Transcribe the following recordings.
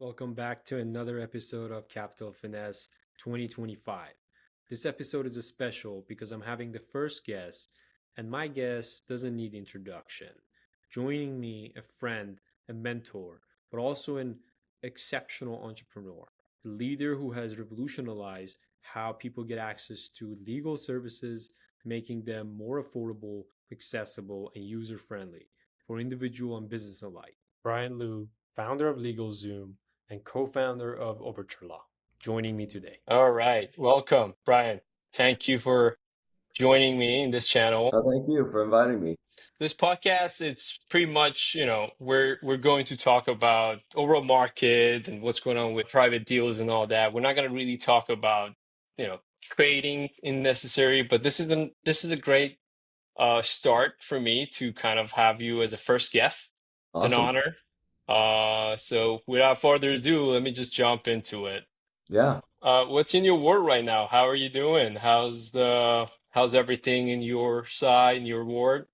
Welcome back to another episode of Capital Finesse 2025. This episode is a special because I'm having the first guest, and my guest doesn't need introduction. Joining me, a friend, a mentor, but also an exceptional entrepreneur, a leader who has revolutionized how people get access to legal services, making them more affordable, accessible, and user friendly for individual and business alike. Brian Liu, founder of LegalZoom and co-founder of Overture Law, joining me today. All right. Welcome, Brian. Thank you for joining me in this channel. Oh, thank you for inviting me. This podcast, it's pretty much, we're going to talk about overall market and what's going on with private deals and all that. We're not going to really talk about, trading in necessary, but this is a great start for me to kind of have you as a first guest. It's an Awesome. honor. So without further ado, let me just jump into it. Yeah. What's in your world right now? How are you doing? How's everything in your side, in your ward,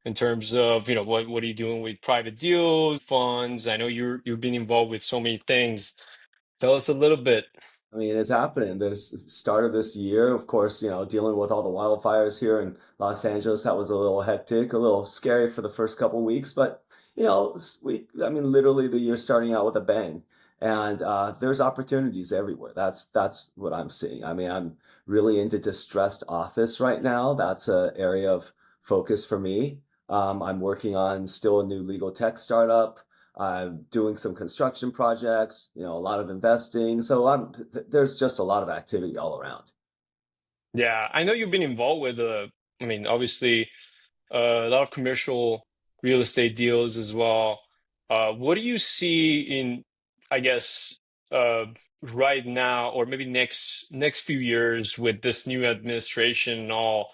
in terms of, what are you doing with private deals, funds? I know you've been involved with so many things. Tell us a little bit. I mean, it's happening. There's start of this year, of course, dealing with all the wildfires here in Los Angeles. That was a little hectic, a little scary for the first couple weeks, but I mean, literally the year starting out with a bang. And there's opportunities everywhere. That's what I'm seeing. I mean, I'm really into distressed office right now. That's an area of focus for me. I'm working on still a new legal tech startup. I'm doing some construction projects, a lot of investing. So there's just a lot of activity all around. Yeah, I know you've been involved with, obviously, a lot of commercial real estate deals as well. What do you see in, I guess, uh, right now, or maybe next few years with this new administration and all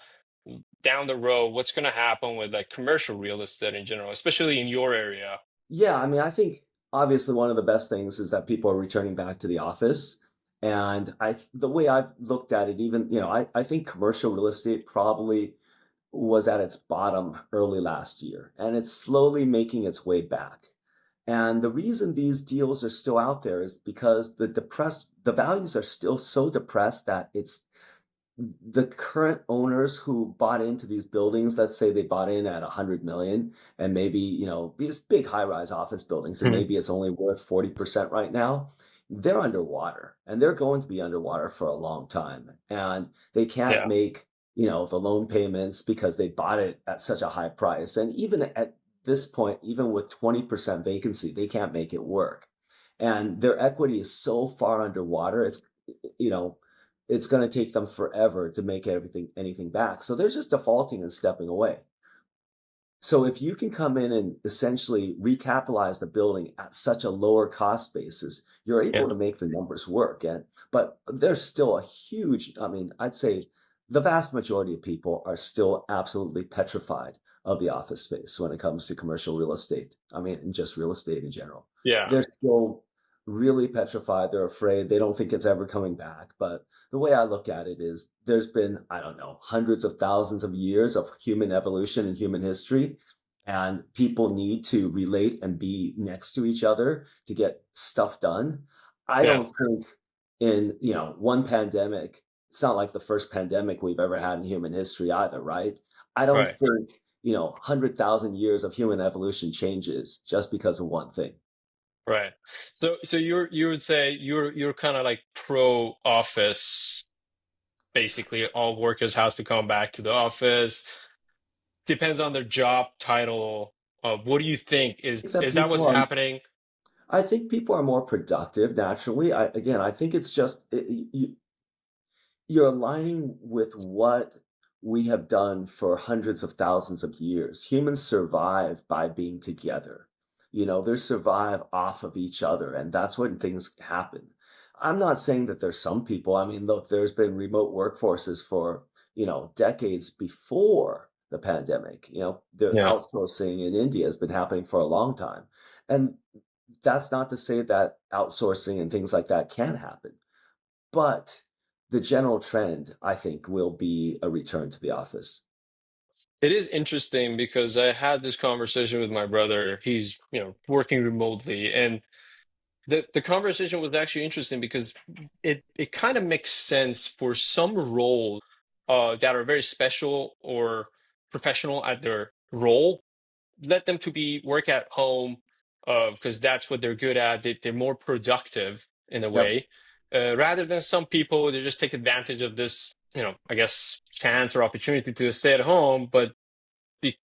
down the road? What's going to happen with like commercial real estate in general, especially in your area? Yeah, I mean, I think obviously one of the best things is that people are returning back to the office. And the way I've looked at it, even, I think commercial real estate probably was at its bottom early last year, and it's slowly making its way back. And the reason these deals are still out there is because the values are still so depressed that it's the current owners who bought into these buildings. Let's say they bought in at 100 million, and maybe, these big high-rise office buildings, and Hmm. maybe it's only worth 40% right now. They're underwater, and they're going to be underwater for a long time. And they can't Yeah, make, the loan payments because they bought it at such a high price. And even at this point, even with 20% vacancy, they can't make it work. And their equity is so far underwater, you know, it's going to take them forever to make anything back. So they're just defaulting and stepping away. So if you can come in and essentially recapitalize the building at such a lower cost basis, you're yeah, able to make the numbers work. But there's still a huge, I mean, I'd say the vast majority of people are still absolutely petrified of the office space when it comes to commercial real estate. I mean, and just real estate in general. yeah. They're still really petrified. They're afraid. They don't think it's ever coming back. But the way I look at it is there's been, I don't know, hundreds of thousands of years of human evolution and human history, and people need to relate and be next to each other to get stuff done. I Yeah. don't think in, one pandemic, it's not like the first pandemic we've ever had in human history either, right? I don't Right. think, 100,000 years of human evolution changes just because of one thing. Right. So you would say you're kind of like pro office, basically all workers has to come back to the office. Depends on their job title. What do you think? I think that Is that people what's are happening? I think people are more productive naturally. I think it's just you're aligning with what we have done for hundreds of thousands of years. Humans survive by being together. They survive off of each other, and that's when things happen. I'm not saying that there's some people, I mean, look, there's been remote workforces for, decades before the pandemic. The Yeah. outsourcing in India has been happening for a long time. And that's not to say that outsourcing and things like that can happen. But the general trend, I think, will be a return to the office. It is interesting because I had this conversation with my brother. He's, working remotely, and the conversation was actually interesting because it kind of makes sense for some roles that are very special or professional at their role. Let them to be work at home because that's what they're good at. They're more productive in a Yep. way, rather than some people they just take advantage of this, I guess chance or opportunity to stay at home, but be,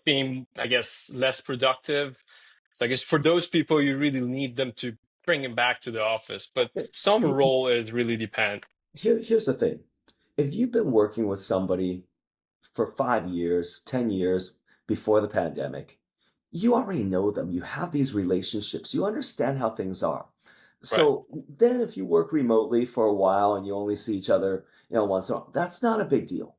being, I guess, less productive. So I guess for those people, you really need them to bring them back to the office. But some role is really depend. Here's the thing. If you've been working with somebody for 5 years, 10 years before the pandemic, you already know them. You have these relationships. You understand how things are. Right. So then if you work remotely for a while and you only see each other, once in a while, that's not a big deal.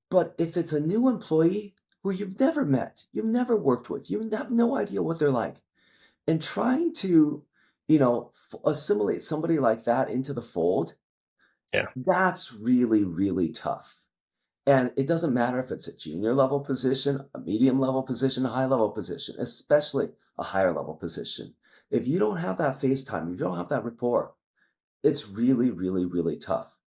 But if it's a new employee who you've never met, you've never worked with, you have no idea what they're like, and trying to, assimilate somebody like that into the fold, Yeah. that's really, really tough. And it doesn't matter if it's a junior level position, a medium level position, a high level position, especially a higher level position. If you don't have that face time, if you don't have that rapport, it's really, really, really tough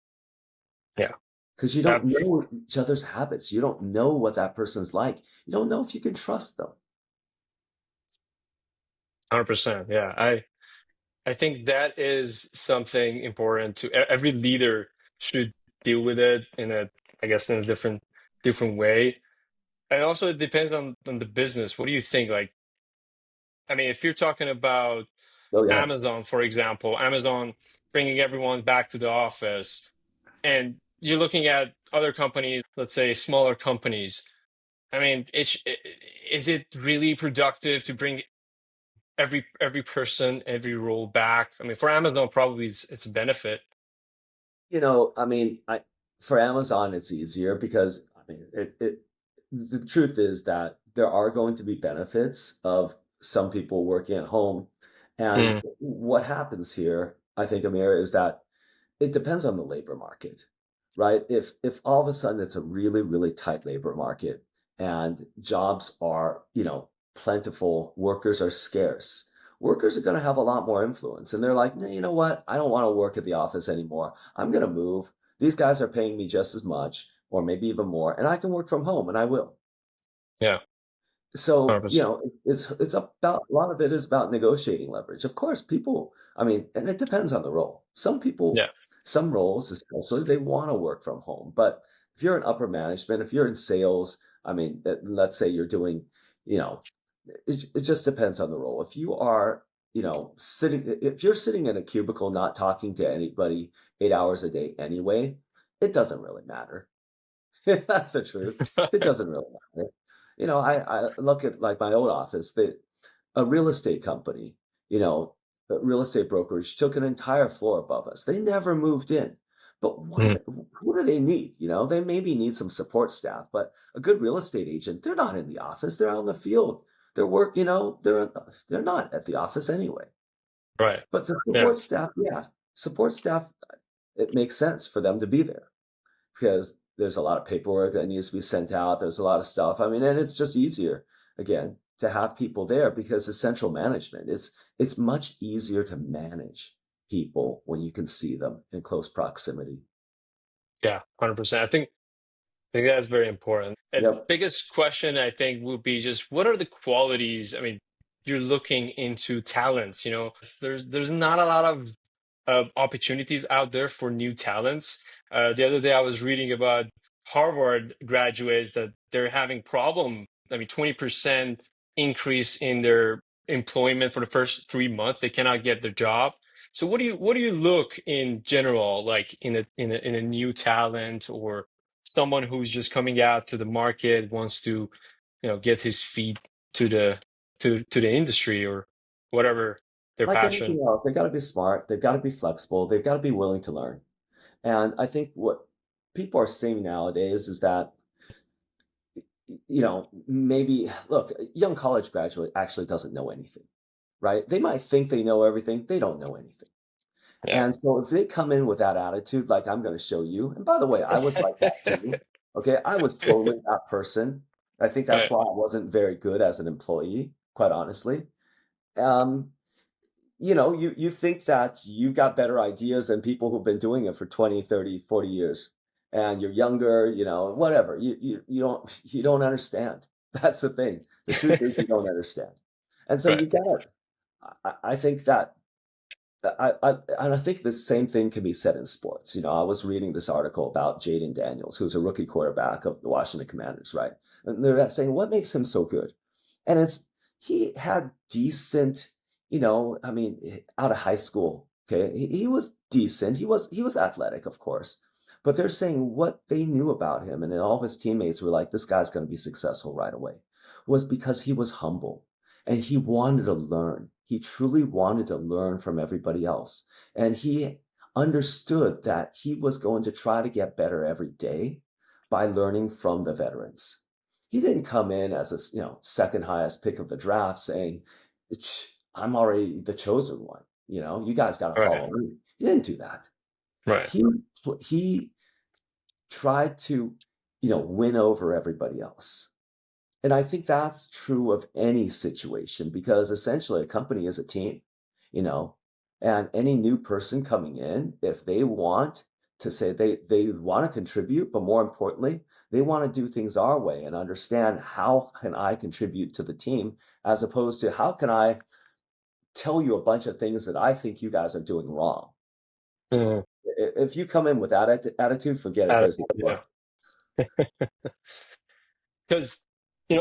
Yeah. because you don't know each other's habits. You don't know what that person's like. You don't know if you can trust them. 100%. Yeah. I think that is something important to every leader should deal with it in a, I guess, in a different way. And also it depends on the business. What do you think? Like, I mean, if you're talking about Oh, yeah. Amazon, for example, Amazon bringing everyone back to the office, and you're looking at other companies, let's say smaller companies. I mean, is it really productive to bring every person, every role back? I mean, for Amazon, probably it's a benefit. I mean, for Amazon, it's easier because I mean, the truth is that there are going to be benefits of some people working at home. And Mm, what happens here, I think, Amir, is that it depends on the labor market, right? If all of a sudden it's a really, really tight labor market and jobs are, plentiful, workers are scarce, workers are going to have a lot more influence. And they're like, no, you know what? I don't want to work at the office anymore. I'm going to move. These guys are paying me just as much, or maybe even more, and I can work from home, and I will. yeah, So, 100%. it's about a lot of it is about negotiating leverage. Of course, people, I mean, and it depends on the role. Some people, Yeah, some roles especially, they want to work from home. But if you're in upper management, if you're in sales, I mean, let's say you're doing, you know, it just depends on the role. If you are, if you're sitting in a cubicle not talking to anybody 8 hours a day anyway, it doesn't really matter. That's the truth. It doesn't really matter. I look at like my old office, a real estate company, a real estate brokerage took an entire floor above us. They never moved in. But Mm, who do they need? They maybe need some support staff, but a good real estate agent, they're not in the office. They're out in the field. They're not at the office anyway. right. But the Yeah, support staff, yeah, support staff, it makes sense for them to be there because there's a lot of paperwork that needs to be sent out. There's a lot of stuff. I mean, and it's just easier again to have people there because it's central management. It's much easier to manage people when you can see them in close proximity. yeah, 100%. I think that's very important. And Yep. biggest question I think would be just what are the qualities? I mean, you're looking into talents, there's not a lot of opportunities out there for new talents. The other day I was reading about Harvard graduates that they're having problem. I mean, 20% increase in their employment for the first 3 months. They cannot get their job. So what do you look in general, like in a new talent or someone who's just coming out to the market, wants to, get his feet to the industry or whatever their Like passion. anything else, they've got to be smart. They've got to be flexible. They've got to be willing to learn. And I think what people are seeing nowadays is that, maybe look, a young college graduate actually doesn't know anything, right? They might think they know everything. They don't know anything. Yeah. And so if they come in with that attitude, like, I'm going to show you. And by the way, I was like that too. Okay. I was totally that person. I think that's Right. why I wasn't very good as an employee, quite honestly. Um, you think that you've got better ideas than people who've been doing it for 20, 30, 40 years, and you're younger, whatever. You don't understand. That's the thing. The truth is you don't understand. And so Right. you gotta, I think that and I think the same thing can be said in sports. I was reading this article about Jaden Daniels, who's a rookie quarterback of the Washington Commanders, right? And they're saying, what makes him so good? And he had decent, I mean, out of high school, okay, he was decent. He was athletic, of course, but they're saying what they knew about him, and then all of his teammates were like, this guy's going to be successful right away, was because he was humble and he wanted to learn. He truly wanted to learn from everybody else, and he understood that he was going to try to get better every day by learning from the veterans. He didn't come in as a second highest pick of the draft saying, I'm already the chosen one. You guys got to Right. follow me. He didn't do that. Right. He tried to, win over everybody else. And I think that's true of any situation because essentially a company is a team, you know, and any new person coming in, if they want to say they want to contribute, but more importantly, they want to do things our way and understand how can I contribute to the team as opposed to how can I tell you a bunch of things that I think you guys are doing wrong. Mm. If you come in with that attitude, forget it. There's no Yeah. Because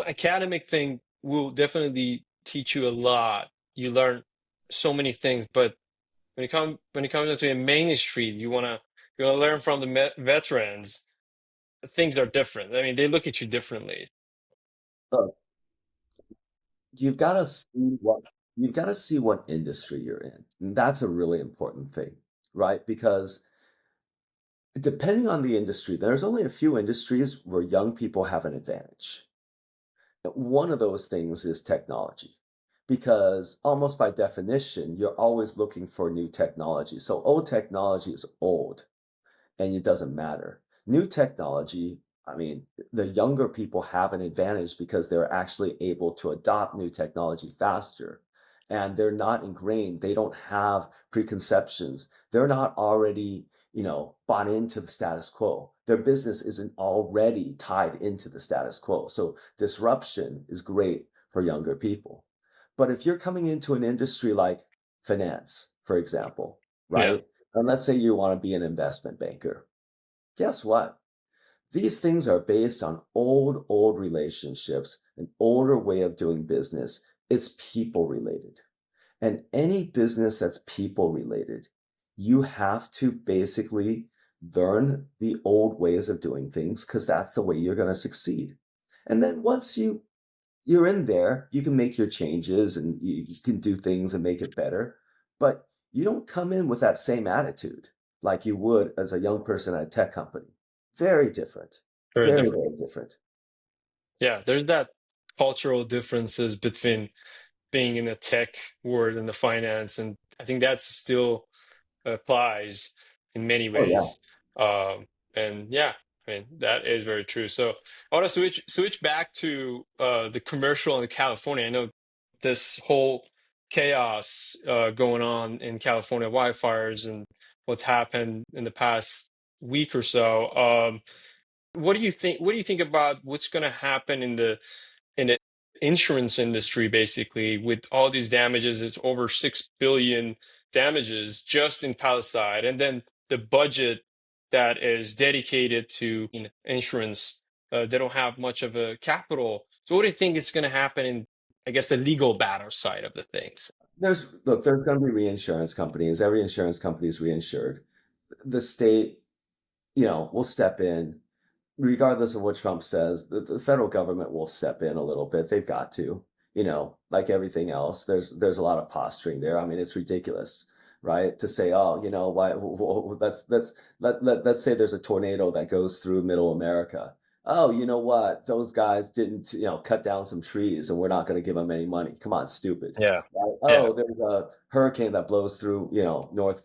academic thing will definitely teach you a lot. You learn so many things, but when it comes into a main street, you wanna learn from the veterans. Things are different. I mean, they look at you differently. look, you've got to see what industry you're in. And that's a really important thing, right? Because depending on the industry, there's only a few industries where young people have an advantage. One of those things is technology, because almost by definition, you're always looking for new technology. So old technology is old and it doesn't matter. New technology, I mean, the younger people have an advantage because they're actually able to adopt new technology faster and they're not ingrained. They don't have preconceptions. They're not already, bought into the status quo. Their business isn't already tied into the status quo. So disruption is great for younger people. But if you're coming into an industry like finance, for example, Yeah. right? And let's say you want to be an investment banker. Guess what? These things are based on old relationships, an older way of doing business. It's people related. And any business that's people related, you have to basically learn the old ways of doing things because that's the way you're going to succeed. And then once you're in there, you can make your changes and you can do things and make it better. But you don't come in with that same attitude like you would as a young person at a tech company. Very different. Very Very, different. very different. Yeah, there's that cultural differences between being in the tech world and the finance, and I think that still applies in many Oh yeah. ways. Um, and yeah, I mean that is very true. So I want to switch back to the commercial in California. I know this whole chaos going on in California, wildfires, and what's happened in the past week or so. What do you think? What do you think about what's going to happen in the insurance industry, basically, with all these damages? It's over 6 billion damages just in Palisade, and then the budget that is dedicated to insurance. They don't have much of a capital. So, what do you think is going to happen in, I guess, the legal battle side of the things? There's going to be reinsurance companies. Every insurance company is reinsured. The state, will step in regardless of what Trump says. The federal government will step in a little bit. They've got to, like everything else. There's a lot of posturing there. I mean, it's ridiculous, right? To say, oh, why? Let's say there's a tornado that goes through Middle America. Oh, you know what? Those guys didn't, cut down some trees, and we're not going to give them any money. Come on, stupid. Yeah, Right? yeah, Oh, there's a hurricane that blows through,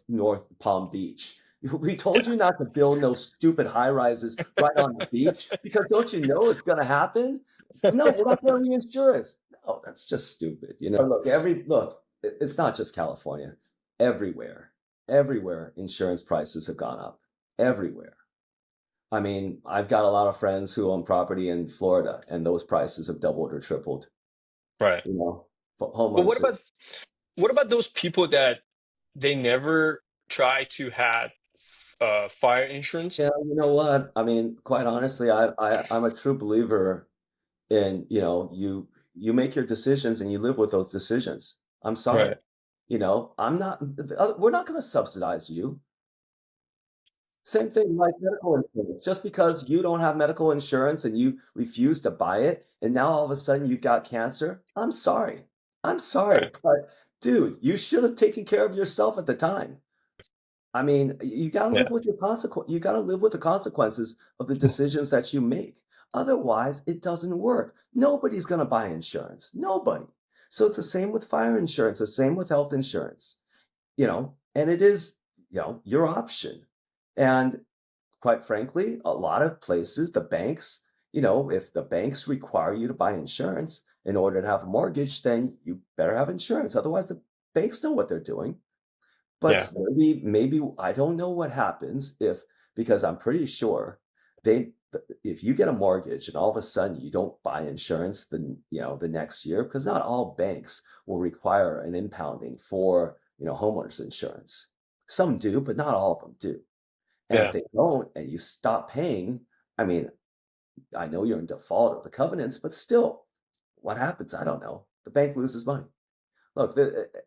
North Palm Beach. We told yeah. you not to build no stupid high rises right on the beach because don't you know it's going to happen? No, we're not going to reinsure it. No, that's just stupid. Look, it's not just California. Everywhere, everywhere, insurance prices have gone up. Everywhere. I mean, I've got a lot of friends who own property in Florida, and those prices have doubled or tripled. Right. You know, for But homeowners. what about those people that they never try to have fire insurance? Yeah, you know what? I mean, quite honestly, I'm a true believer in, you make your decisions and you live with those decisions. I'm sorry. Right. I'm not, we're not going to subsidize you. Same thing like medical insurance. Just because you don't have medical insurance and you refuse to buy it, and now all of a sudden you've got cancer, I'm sorry. I'm sorry. Right. But dude, you should have taken care of yourself at the time. I mean, you got to live Yeah. with your consequence. You got to live with the consequences of the decisions that you make. Otherwise, it doesn't work. Nobody's going to buy insurance. Nobody. So it's the same with fire insurance, the same with health insurance, and it is, your option. And quite frankly, a lot of places, the banks, if the banks require you to buy insurance in order to have a mortgage, then you better have insurance. Otherwise, the banks know what they're doing. Yeah. But maybe I don't know what happens because I'm pretty sure they if you get a mortgage and all of a sudden you don't buy insurance the next year, because not all banks will require an impounding for, homeowners insurance. Some do, but not all of them do. And if Yeah. they don't and you stop paying, I mean, I know you're in default of the covenants, but still, what happens? I don't know. The bank loses money. Look,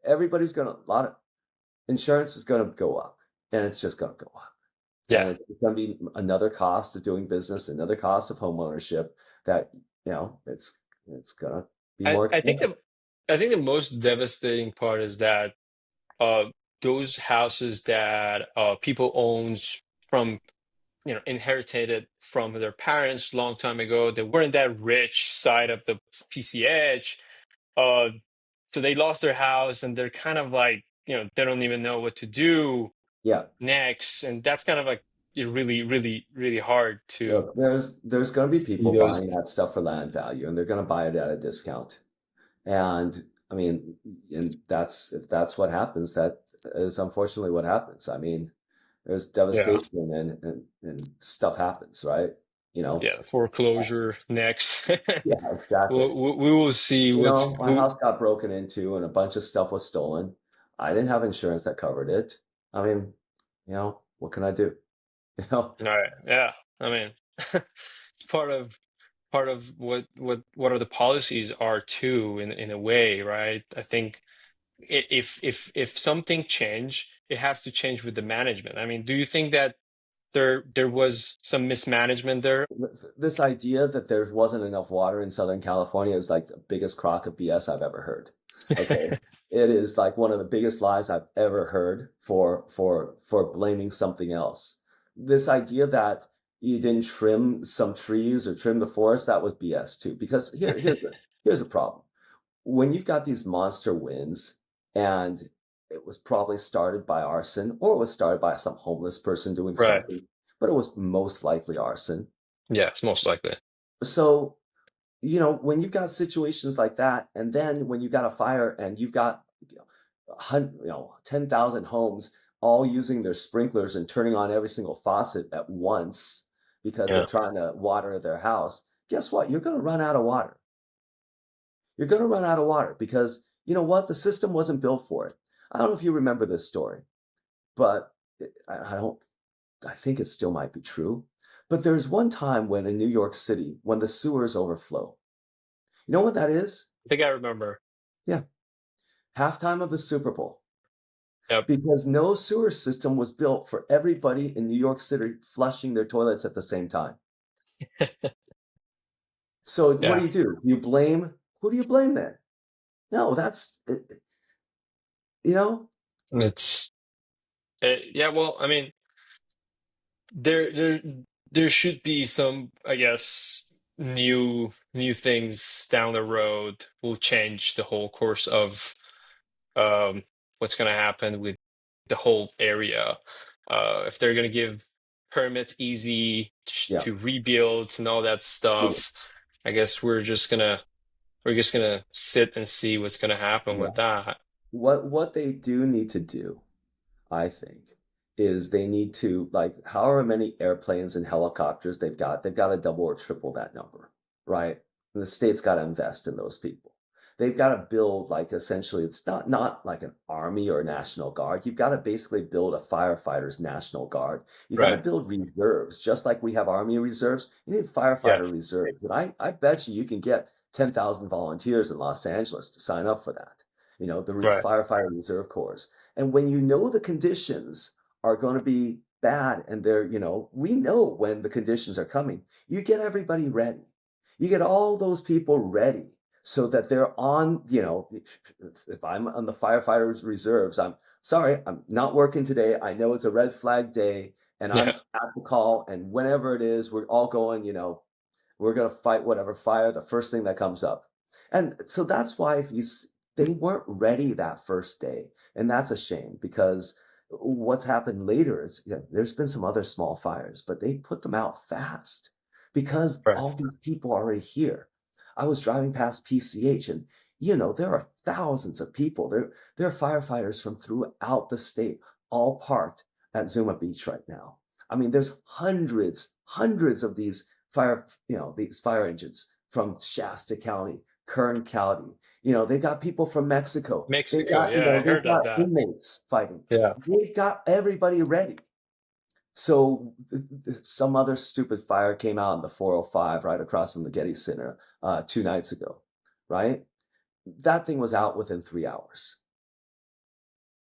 everybody's gonna a lot of insurance is going to go up, and it's just going to go up, and Yeah. it's going to be another cost of doing business, another cost of home ownership that it's going to be I, more I think expensive. the I think the most devastating part is that uh those houses that people owns from inherited it from their parents a long time ago. They weren't that rich side of the PCH. Uh, so they lost their house and they're kind of like, they don't even know what to do Yeah, next. And that's kind of like really, really, really hard to look, there's going to be see people those. buying that stuff for land value, and they're going to buy it at a discount. And I mean, and that's if that's what happens, that is unfortunately what happens. I mean, there's Yeah. devastation and stuff happens, right? You know, Yeah. Foreclosure next. yeah, exactly. We will see what's My who. house got broken into and a bunch of stuff was stolen. I didn't have insurance that covered it. I mean, what can I do? You know, All right. Yeah. I mean, it's part of what are the policies are too in a way, right? I think if something change, it has to change with the management. I mean, do you think that there was some mismanagement there? this idea that there wasn't enough water in Southern California is like the biggest crock of BS I've ever heard. Okay. It is like one of the biggest lies I've ever heard for blaming something else. This idea that you didn't trim some trees or trim the forest, that was BS too. Because here's the problem. When you've got these monster winds and it was probably started by arson or it was started by some homeless person doing Right. something, but it was most likely arson. Yes, most likely. So, when you've got situations like that, and then when you've got a fire and you've got 10,000 homes all using their sprinklers and turning on every single faucet at once because they're Yeah. trying to water their house, guess what? You're going to run out of water. You're going to run out of water because you know what? The system wasn't built for it. I don't know if you remember this story, but I don't, I think it still might be true. But there's one time when in New York City, when the sewers overflow. You know what that is? I think I remember. Yeah, halftime of the Super Bowl. Yep. Because no sewer system was built for everybody in New York City flushing their toilets at the same time. So what Yeah. do? Who do you blame then? No, you know, It's yeah, well, I mean, there there there should be some, I guess, new things down the road will change the whole course of what's going to happen with the whole area. If they're going to give permit easy yeah, to rebuild and all that stuff, I guess we're just gonna sit and see what's going to happen yeah. with that. what they do need to do, I think, is they need to, like, however many airplanes and helicopters they've got to double or triple that number, right? And the state's got to invest in those people. They've got to build, like, essentially, it's not like an army or a national guard. You've got to basically build a firefighter's national guard. You got to Right. build reserves, just like we have army reserves. You need Yeah. firefighter reserves. And I bet you can get 10,000 volunteers in Los Angeles to sign up for that. The Right. firefighter reserve corps. And when you know the conditions are going to be bad and we know when the conditions are coming, you get everybody ready. You get all those people ready so that they're on, if I'm on the firefighters reserves, I'm sorry, I'm not working today. I know it's a red flag day and I'm Yeah. at the call, and whenever it is, we're all going, we're going to fight whatever fire, the first thing that comes up. And so that's why they weren't ready that first day. And that's a shame because what's happened later is there's been some other small fires, but they put them out fast because Right. all these people are already here. I was driving past PCH and there are thousands of people. There are firefighters from throughout the state all parked at Zuma Beach right now. I mean, there's hundreds of these fire engines from Shasta County, Kern County. They've got people from Mexico. They've Mexico. got, Yeah, I they've heard of got that. inmates fighting. Yeah. They've got everybody ready. So some other stupid fire came out in the 405 right across from the Getty Center 2 nights ago, right? That thing was out within 3 hours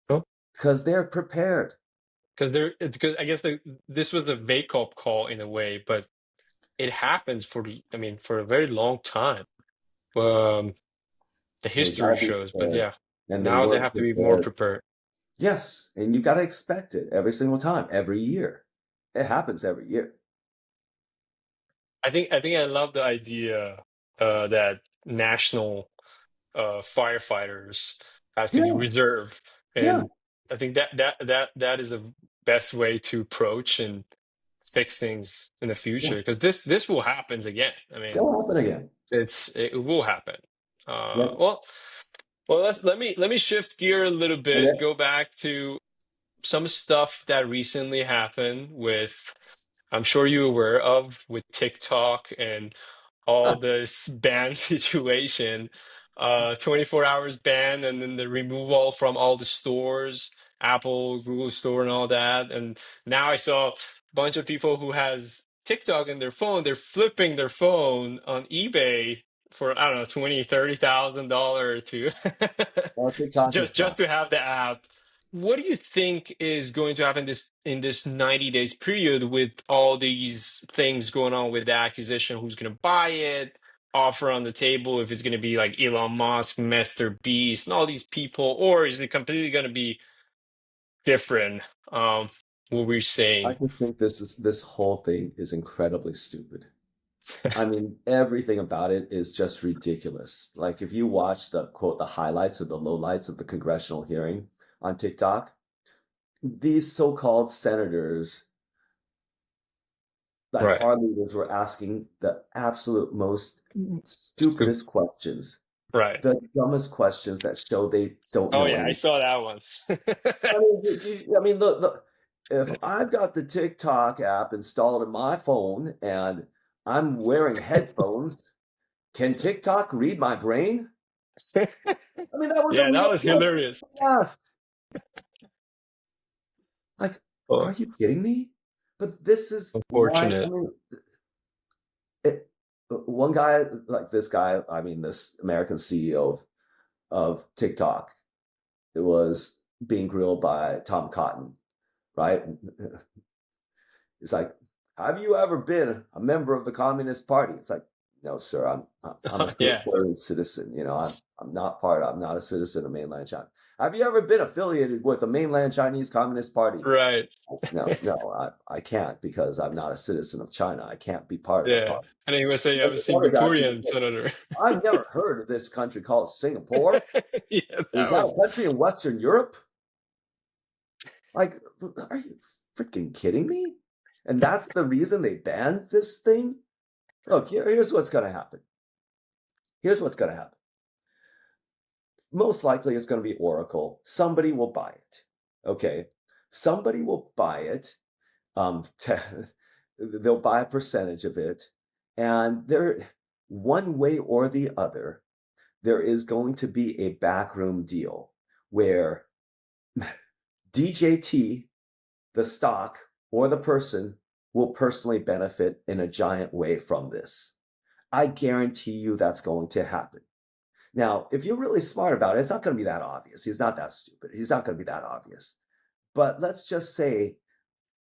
So, because they're prepared. because I guess this was a wake-up call in a way, but it happens for a very long time. Um, the They've got history to be shows, but prepared. yeah, And they now they weren't have to be more prepared. prepared. Yes, and you've got to expect it every single time, every year. It happens every year. I think I love the idea that national firefighters has to be Yeah, reserved, yeah, and I think that is a best way to approach and fix things in the yeah. future because this will happen again. I mean, It'll happen again. it will happen. Yep. Well, let me shift gear a little bit, Okay. go back to some stuff that recently happened with, I'm sure you're aware of, with TikTok and all this ban situation. 24 hours ban and then the removal from all the stores, Apple, Google Store and all that. And now I saw a bunch of people who has TikTok in their phone, they're flipping their phone on eBay for, I don't know, 20, $30,000 to Well, TikTok is just fun. to have the app. What do you think is going to happen in this 90 days period with all these things going on with the acquisition? Who's going to buy it? Offer on the table, if it's going to be like Elon Musk, Mr. Beast, and all these people, or is it completely going to be different? What we're I saying, just think this whole thing is incredibly stupid. I mean, everything about it is just ridiculous. Like if you watch the highlights or the lowlights of the congressional hearing on TikTok, these so-called senators, like right? our leaders, were asking the absolute most So- stupidest questions, Right. the dumbest questions that show they don't Oh know yeah, I anything. saw that one. If I've got the TikTok app installed in my phone and I'm wearing headphones, can TikTok read my brain? I mean, that was a Yeah, that real was question hilarious. they asked. Like, are Oh, you kidding me? But this is why, I unfortunate. mean, one guy, like this guy, I mean, this American CEO of TikTok, it was being grilled by Tom Cotton, right? It's like, have you ever been a member of the Communist Party? It's like, no, sir, I'm a Yes. Singaporean citizen. I'm not a citizen of mainland China. Have you ever been affiliated with the mainland Chinese Communist Party? Right. No, I can't because I'm not a citizen of China. I can't be part of the Yeah. party. And he was saying, I'm a This other guy, Singaporean senator. I've never heard of this country called Singapore. Yeah, Is that that was. a country in Western Europe? Like, are you freaking kidding me? And that's the reason they banned this thing? Look, here's what's going to happen. Here's what's going to happen. most likely it's going to be Oracle. Somebody will buy it. Okay. Somebody will buy it. They'll buy a percentage of it. And there, one way or the other, there is going to be a backroom deal where DJT, the stock, or the person will personally benefit in a giant way from this. I guarantee you that's going to happen. Now, if you're really smart about it, it's not going to be that obvious. He's not that stupid. He's not going to be that obvious. But let's just say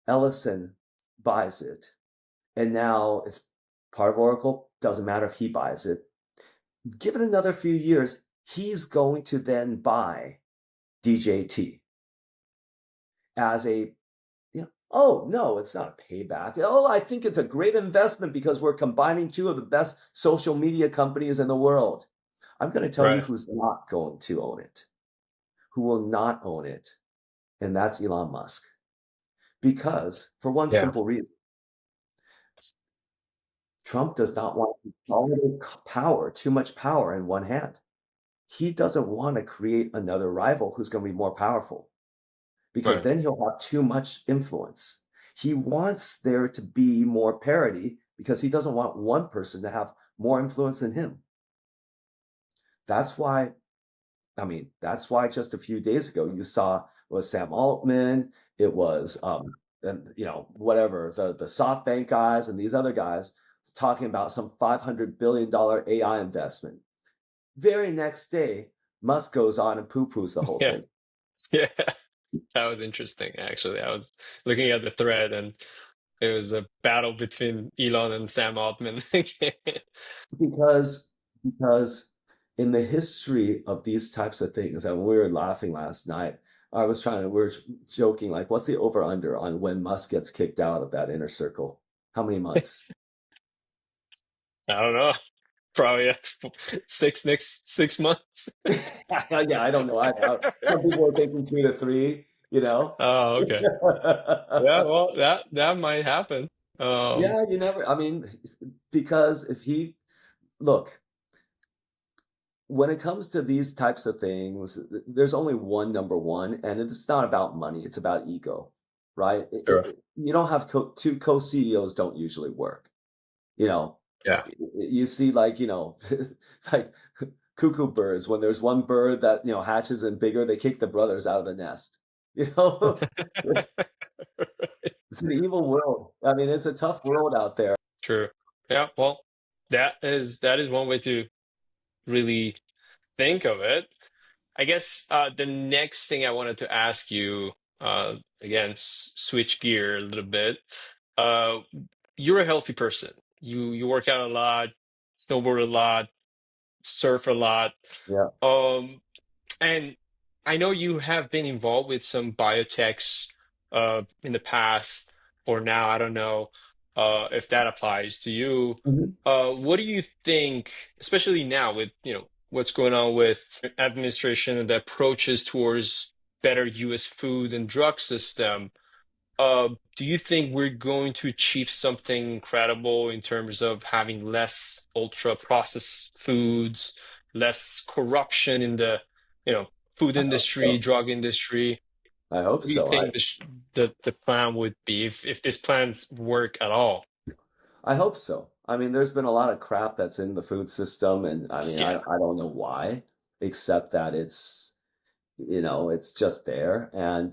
Ellison buys it, and now it's part of Oracle. Doesn't matter if he buys it. Give it another few years, he's going to then buy DJT as a, oh, no, it's not a payback. Oh, I think it's a great investment because we're combining two of the best social media companies in the world. I'm going to tell you Right. who's not going to own it, who will not own it, and that's Elon Musk. Because for one Yeah. simple reason, Trump does not want power, too much power in one hand. He doesn't want to create another rival who's going to be more powerful, because Right. then he'll have too much influence. He wants there to be more parity because he doesn't want one person to have more influence than him. That's why, that's why just a few days ago you saw it was Sam Altman, it was and whatever, the SoftBank guys and these other guys talking about some $500 billion AI investment. Very next day, Musk goes on and poo-poos the whole Yeah. thing. Yeah. That was interesting, actually. I was looking at the thread and it was a battle between Elon and Sam Altman. Because in the history of these types of things, and we were laughing last night, we were joking, like, what's the over under on when Musk gets kicked out of that inner circle? How many months? I don't know. Probably 6 months. Yeah, I don't know. Some people are thinking 2 to 3, Oh, okay. Yeah, well, that might happen. Um, Yeah, because look, when it comes to these types of things, there's only one number one, and it's not about money, it's about ego, right? sure. You don't have two co-CEOs don't usually work. You know, Yeah. you see, like, like cuckoo birds, when there's one bird that, hatches and bigger, they kick the brothers out of the nest. You know, it's an evil world. I mean, it's a tough world out there. True. Yeah, well, that is one way to really think of it. I guess the next thing I wanted to ask you, again, switch gear a little bit. Uh, you're a healthy person. You work out a lot, snowboard a lot, surf a lot. Yeah. Um, and I know you have been involved with some biotechs in the past or now. I don't know if that applies to you. Mhm. What do you think, especially now with what's going on with administration and the approaches towards better U.S. food and drug system? Do you think we're going to achieve something incredible in terms of having less ultra processed foods, less corruption in the, food I hope industry, so. drug industry? I hope What do you so. think the plan would be if this plans work at all? I hope so. I mean, there's been a lot of crap that's in the food system, and Yeah. I don't know why, except that it's just there. And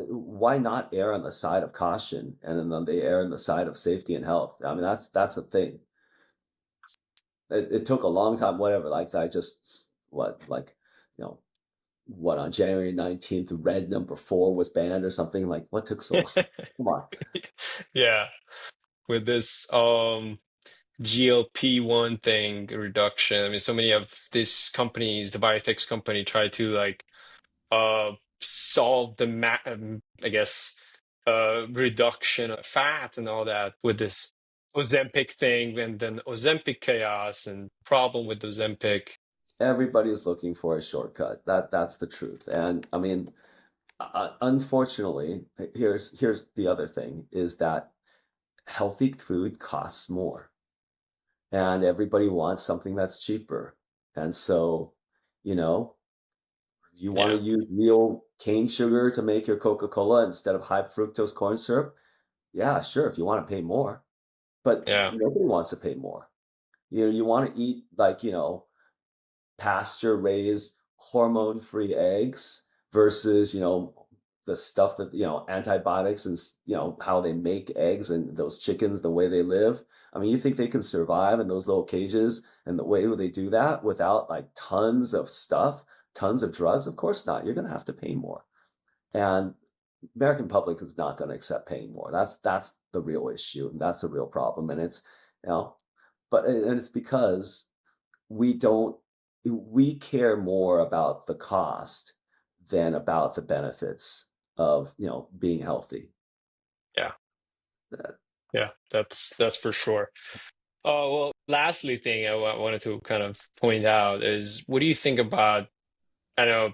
why not err on the side of caution and then they err on the side of safety and health? I mean, that's the thing. It took a long time, whatever. Like, I just you know, what, on January 19th, red number 4 was banned or something. Like, what took so long? Come on. Yeah. With this GLP-1 thing reduction. I mean, so many of these companies, the biotech company, try to like solve the I guess reduction of fat and all that with this Ozempic thing, and then Ozempic chaos and problem with Ozempic. Everybody's looking for a shortcut. That's the truth. And unfortunately, here's the other thing, is that healthy food costs more, and everybody wants something that's cheaper. And so, you know, You want Yeah. to use real cane sugar to make your Coca-Cola instead of high fructose corn syrup? Yeah, sure, if you want to pay more, but Yeah. nobody wants to pay more. You want to eat like, pasture raised hormone free eggs versus the stuff that antibiotics and how they make eggs and those chickens the way they live. I mean, you think they can survive in those little cages and the way they do that without like tons of stuff, tons of drugs? Of course not. You're going to have to pay more, and American public is not going to accept paying more. That's the real issue, and that's the real problem. And it's you know and it's because we don't we care more about the cost than about the benefits of being healthy. Yeah. Uh, Yeah. That's for sure. Well, lastly thing wanted to kind of point out is what do you think about, I know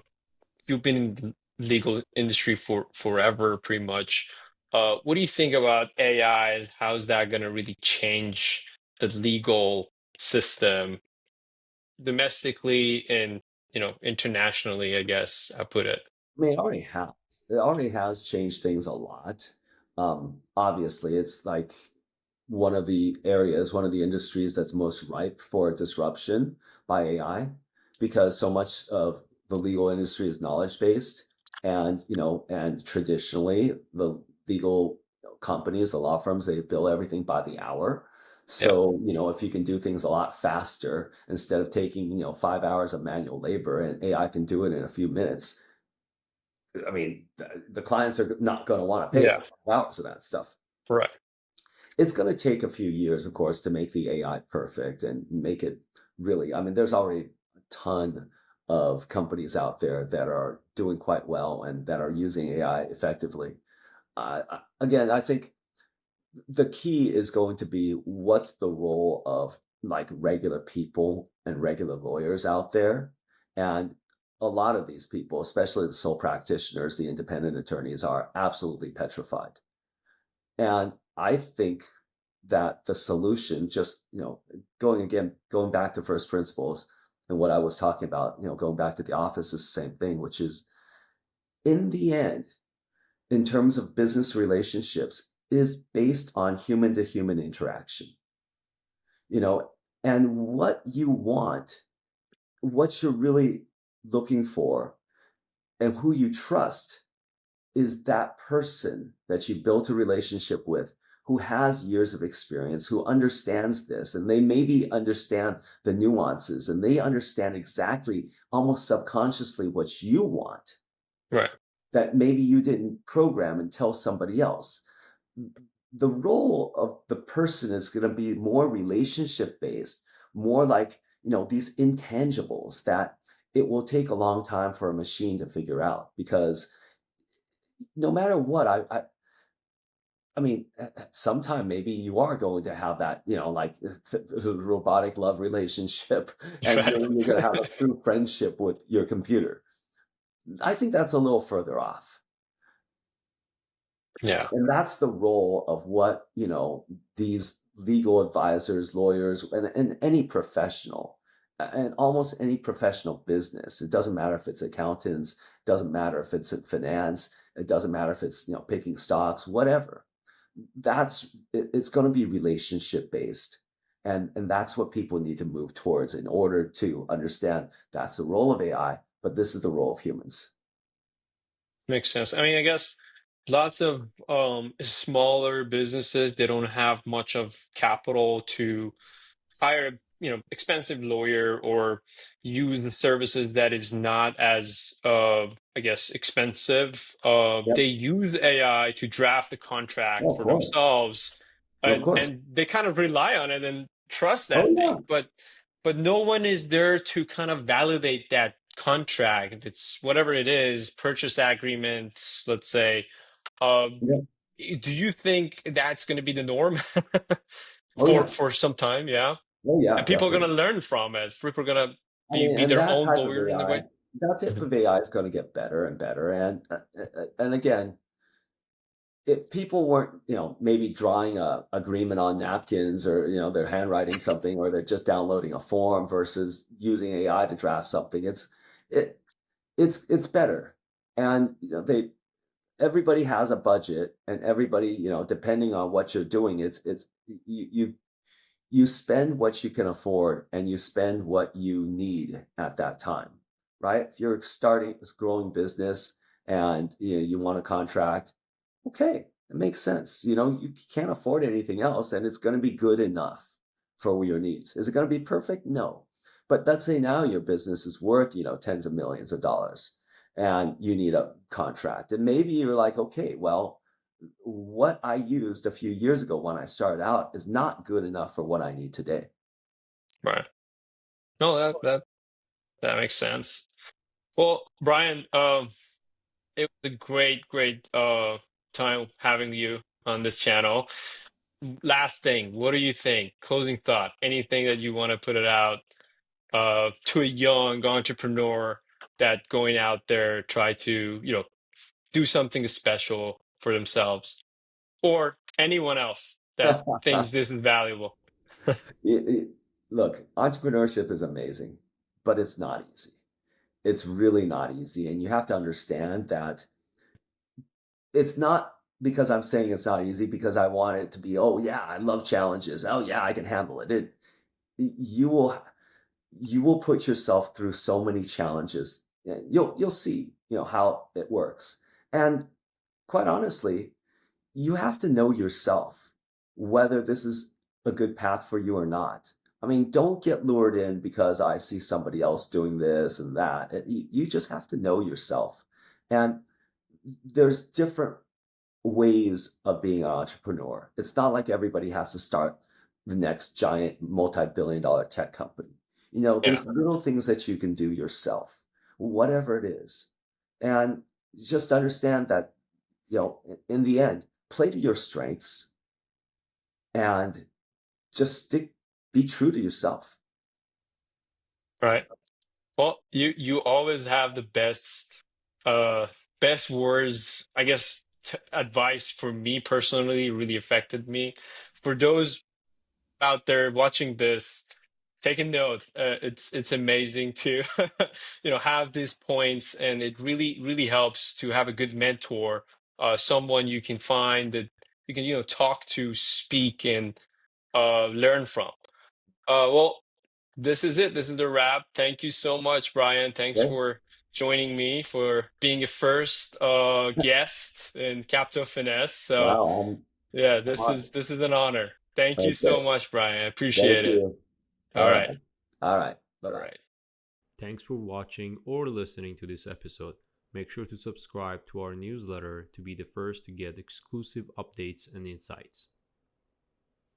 you've been in the legal industry for forever, pretty much. What do you think about AI? How's that going to really change the legal system domestically and internationally? I guess I put it. I mean, it already has changed things a lot. Obviously, it's like one of the industries that's most ripe for disruption by AI, because so much of the legal industry is knowledge based, and traditionally the legal companies, the law firms, they bill everything by the hour. Yeah. So, if you can do things a lot faster instead of taking, 5 hours of manual labor, and AI can do it in a few minutes, I mean, the clients are not going to want to pay Yeah. for 5 hours of that stuff. Right. It's going to take a few years, of course, to make the AI perfect and make it really. I mean, there's already a ton of companies out there that are doing quite well and that are using AI effectively. Again, I think the key is going to be what's the role of like regular people and regular lawyers out there. And a lot of these people, especially the sole practitioners, the independent attorneys, are absolutely petrified. And I think that the solution, just, going back to first principles and what I was talking about, going back to the office is the same thing, which is in the end, in terms of business relationships, is based on human to human interaction, you know, and what you're really looking for and who you trust is that person that you built a relationship with, who has years of experience, who understands this, and they maybe understand the nuances and they understand exactly, almost subconsciously, what you want Right. that maybe you didn't program and tell somebody else. The role of the person is going to be more relationship based, more like, these intangibles that it will take a long time for a machine to figure out, because no matter what, I mean, at some time maybe you are going to have that, like robotic love relationship, and Right. you're going to have a true friendship with your computer. I think that's a little further off. Yeah. And that's the role of what, these legal advisors, lawyers, and any professional, and almost any professional business. It doesn't matter if it's accountants, doesn't matter if it's in finance, it doesn't matter if it's, picking stocks, whatever. It's going to be relationship based. And that's what people need to move towards in order to understand that's the role of AI, but this is the role of humans. Makes sense. I mean, I guess lots of smaller businesses, they don't have much of capital to hire, expensive lawyer or use the services that is not as, I guess, expensive. Yep. They use AI to draft the contract Oh, of for course. themselves, No, of and course. and they kind of rely on it and trust Oh, that yeah. thing. But no one is there to kind of validate that contract, if it's whatever it is, purchase agreement, let's say. Um, Yeah. do you think that's going to be the norm Oh, for yeah. some time? Yeah. Oh, yeah, And people are going definitely. to learn from it. People are going to I mean, be and their own lawyers in a way. that type Mhm. of AI is going to get better and better. And again, if people weren't, maybe drawing a agreement on napkins, or, they're handwriting something, or they're just downloading a form versus using AI to draft something, it it's better. And everybody has a budget, and everybody, depending on what you're doing, it's you spend what you can afford, and you spend what you need at that time, right? If you're starting this growing business and you want a contract, okay, it makes sense. You can't afford anything else, and it's going to be good enough for your needs. Is it going to be perfect? No. But let's say now your business is worth, tens of millions of dollars, and you need a contract. And maybe you're like, okay, well, what I used a few years ago when I started out is not good enough for what I need today. Right. No, that makes sense. Well, Brian, it was a great time having you on this channel. Last thing, what do you think? Closing thought, anything that you want to put it out to a young entrepreneur that going out there try to, do something special for themselves or anyone else that thinks this is valuable. It- it- Look, entrepreneurship is amazing, but it's not easy. It's really not easy. And you have to understand that it's not because I'm saying it's not easy because I want it to be, oh yeah, I love challenges. Oh yeah, I can handle it. You will you will put yourself through so many challenges. You'll see, how it works. And quite honestly, you have to know yourself whether this is a good path for you or not. I mean, don't get lured in because I see somebody else doing this and that. You just have to know yourself. And there's different ways of being an entrepreneur. It's not like everybody has to start the next giant multi-billion dollar tech company. Yeah, There's little things that you can do yourself, whatever it is. And just understand that, in the end, play to your strengths and just be true to yourself. right. Well, you always have the uh best words, I guess, advice for me personally really affected me. For those out there watching this, take a note. It's amazing to have these points, and it really helps to have a good mentor, someone you can find that you can talk to, speak, and learn from. Well, this is it. This is the wrap. Thank you so much, Brian. Thanks Okay. for joining me, for being a first guest in Capital Finesse. So Wow. yeah, I'm this is an honor. Thank you okay. so much, Brian. I Thank appreciate it. you. All All right. right. All right. Bye All bye. right. Thanks for watching or listening to this episode. Make sure to subscribe to our newsletter to be the first to get exclusive updates and insights.